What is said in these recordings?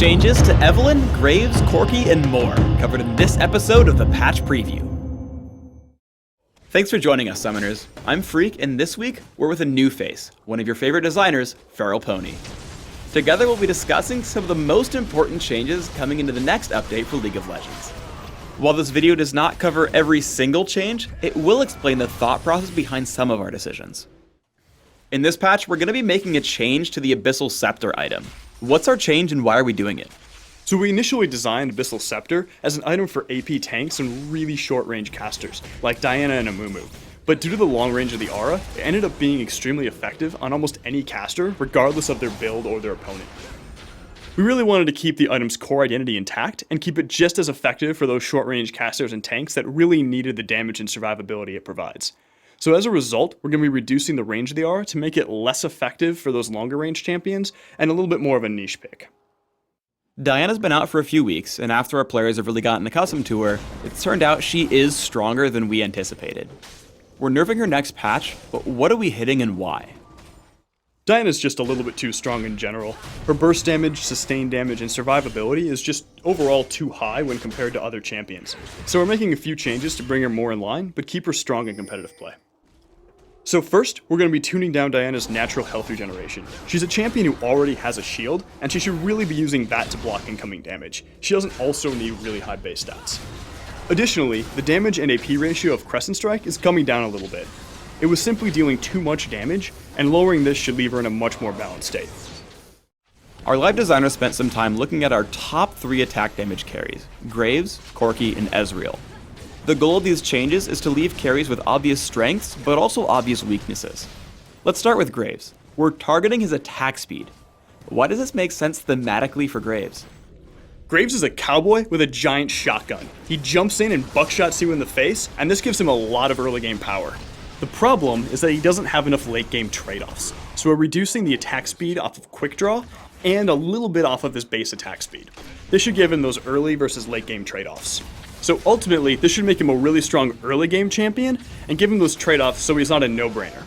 Changes to Evelynn, Graves, Corki, and more, covered in this episode of the Patch Preview. Thanks for joining us, Summoners. I'm Freak, and this week, we're with a new face, one of your favorite designers, Feral Pony. Together, we'll be discussing some of the most important changes coming into the next update for League of Legends. While this video does not cover every single change, it will explain the thought process behind some of our decisions. In this patch, we're going to be making a change to the Abyssal Sceptre item. What's our change and why are we doing it? So we initially designed Abyssal Sceptre as an item for AP tanks and really short range casters, like Diana and Amumu. But due to the long range of the aura, it ended up being extremely effective on almost any caster, regardless of their build or their opponent. We really wanted to keep the item's core identity intact and keep it just as effective for those short range casters and tanks that really needed the damage and survivability it provides. So as a result, we're going to be reducing the range of the aura to make it less effective for those longer range champions and a little bit more of a niche pick. Diana's been out for a few weeks, and after our players have really gotten accustomed to her, it's turned out she is stronger than we anticipated. We're nerfing her next patch, but what are we hitting and why? Diana's just a little bit too strong in general. Her burst damage, sustained damage, and survivability is just overall too high when compared to other champions. So we're making a few changes to bring her more in line, but keep her strong in competitive play. So first, we're going to be tuning down Diana's natural health regeneration. She's a champion who already has a shield, and she should really be using that to block incoming damage. She doesn't also need really high base stats. Additionally, the damage and AP ratio of Crescent Strike is coming down a little bit. It was simply dealing too much damage, and lowering this should leave her in a much more balanced state. Our live designer spent some time looking at our top 3 attack damage carries, Graves, Corki, and Ezreal. The goal of these changes is to leave carries with obvious strengths, but also obvious weaknesses. Let's start with Graves. We're targeting his attack speed. Why does this make sense thematically for Graves? Graves is a cowboy with a giant shotgun. He jumps in and buckshots you in the face, and this gives him a lot of early game power. The problem is that he doesn't have enough late game trade-offs, so we're reducing the attack speed off of quick draw and a little bit off of his base attack speed. This should give him those early versus late game trade-offs. So ultimately, this should make him a really strong early game champion and give him those trade-offs so he's not a no-brainer.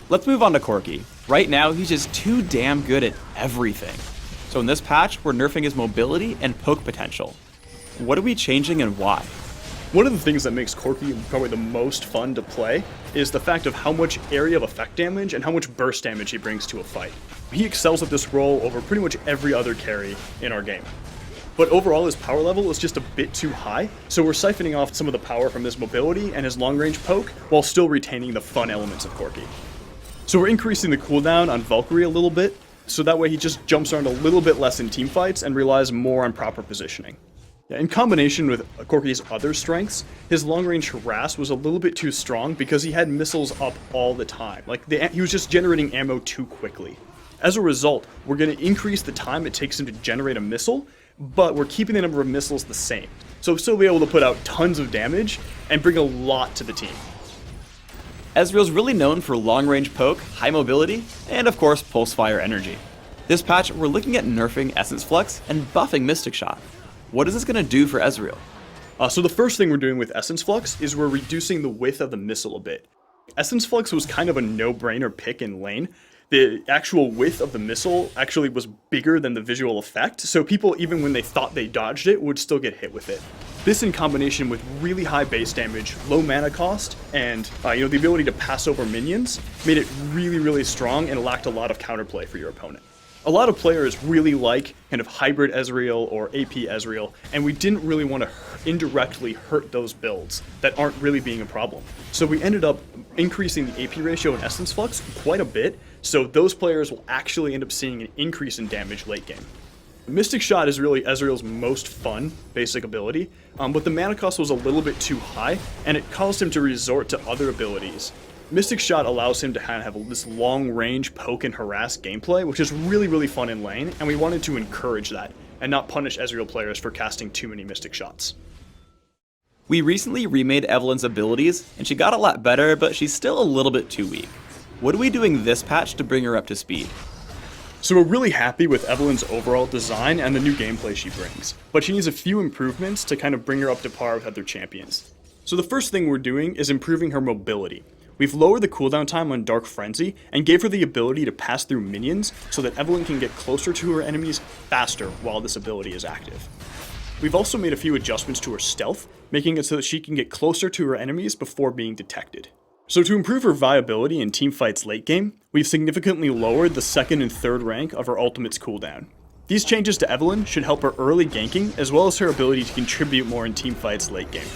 Let's move on to Corki. Right now, he's just too damn good at everything. So in this patch, we're nerfing his mobility and poke potential. What are we changing and why? One of the things that makes Corki probably the most fun to play is the fact of how much area of effect damage and how much burst damage he brings to a fight. He excels at this role over pretty much every other carry in our game. But overall his power level is just a bit too high, so we're siphoning off some of the power from his mobility and his long range poke while still retaining the fun elements of Corki. So we're increasing the cooldown on Valkyrie a little bit, so that way he just jumps around a little bit less in teamfights and relies more on proper positioning. In combination with Corki's other strengths, his long-range harass was a little bit too strong because he had missiles up all the time. He was just generating ammo too quickly. As a result, we're going to increase the time it takes him to generate a missile, but we're keeping the number of missiles the same. So he'll still be able to put out tons of damage and bring a lot to the team. Ezreal's really known for long-range poke, high mobility, and of course pulse fire energy. This patch, we're looking at nerfing Essence Flux and buffing Mystic Shot. What is this going to do for Ezreal? So the first thing we're doing with Essence Flux is we're reducing the width of the missile a bit. Essence Flux was kind of a no-brainer pick in lane. The actual width of the missile actually was bigger than the visual effect, so people, even when they thought they dodged it, would still get hit with it. This in combination with really high base damage, low mana cost, and the ability to pass over minions, made it really, really strong and lacked a lot of counterplay for your opponent. A lot of players really like kind of hybrid Ezreal or AP Ezreal, and we didn't really want to indirectly hurt those builds that aren't really being a problem. So we ended up increasing the AP ratio in Essence Flux quite a bit, so those players will actually end up seeing an increase in damage late game. Mystic Shot is really Ezreal's most fun basic ability, but the mana cost was a little bit too high, and it caused him to resort to other abilities. Mystic Shot allows him to kind of have this long-range poke and harass gameplay, which is really, really fun in lane, and we wanted to encourage that, and not punish Ezreal players for casting too many Mystic Shots. We recently remade Evelynn's abilities, and she got a lot better, but she's still a little bit too weak. What are we doing this patch to bring her up to speed? So we're really happy with Evelynn's overall design and the new gameplay she brings, but she needs a few improvements to kind of bring her up to par with other champions. So the first thing we're doing is improving her mobility. We've lowered the cooldown time on Dark Frenzy and gave her the ability to pass through minions so that Evelynn can get closer to her enemies faster while this ability is active. We've also made a few adjustments to her stealth, making it so that she can get closer to her enemies before being detected. So to improve her viability in teamfights late game, we've significantly lowered the second and third rank of her ultimate's cooldown. These changes to Evelynn should help her early ganking as well as her ability to contribute more in teamfights late game.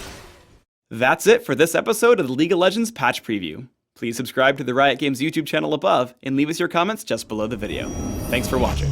That's it for this episode of the League of Legends Patch Preview. Please subscribe to the Riot Games YouTube channel above and leave us your comments just below the video. Thanks for watching.